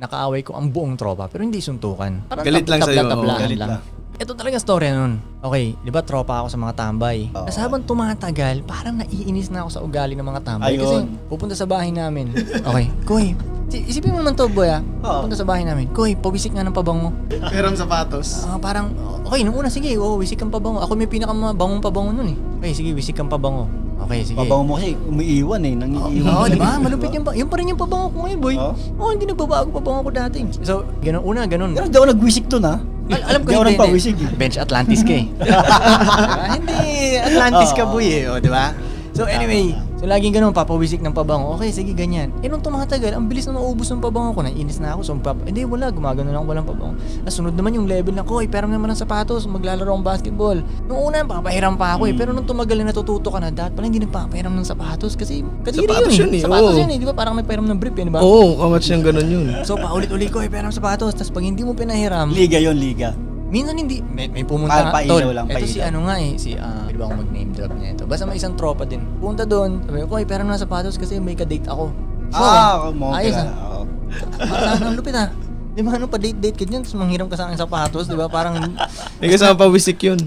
nakaaway ko ang buong tropa pero hindi suntukan. Parang galit lang sa'yo. Galit lang. Ito talaga story nun. Okay, di ba tropa ako sa mga tambay. Tapos habang tumatagal, parang naiinis na ako sa ugali ng mga tambay. Kasi pupunta sa bahay namin. Okay, Koy, isipin mo naman to, boy pupunta sa bahay namin. Koy, pawisik nga ng pabango. Pero sapatos. Parang, okay, nung una, sige, wisik kang pabango. Ako may pinakamabangong pabango nun eh. Okay, sige, wisik kang pabango. Okay, sige. Pabango mo kasi umiiwan eh, nangiiwan. Oo, di ba? Malupit yung pa rin yung pabango ko ngayon, boy. Hindi nagbabago pabango ko dati. So, ganun. Pero di ako nagwisik to na. Alam ko hindi. Bench Atlantis ka eh. Hindi, Atlantis ka boy eh, di ba? So anyway, so laging ganun, papawisik ng pabango. Okay, sige, ganyan. Nung tumatagal, ang bilis na maubos ng pabango ko. Naiinis na ako. So, hindi, wala. Gumagano lang walang pabango. Sunod naman yung level na, Koy, pero naman ng sapatos. Maglalaro akong basketball. Nung una, papahiram pa ako eh. Pero nung tumagal na natututo ka na, dapat pala hindi nagpapahiram ng sapatos. Kasi, kadiri yun eh. Sapatos yun eh. Di ba? Parang nagpahiram ng brief yun, di ba? Oo, kamats yung ganun yun. So, paulit-ulit ko, pahiram sapatos. Tapos pag hindi mo pinahiram, liga yun, liga. minsan hindi, may pumunta nga, tol. Ito si ano nga eh, pwede ba akong mag-name drop niya ito? Basta may isang tropa din. Punta doon, sabi ko, pero na sapatos kasi may ka-date ako. So, ayos parang ang lupit Di ba, pa-date ka dyan, tapos manghiram ka sa akin sapatos, di ba? Parang... May kasama pa wisik yun.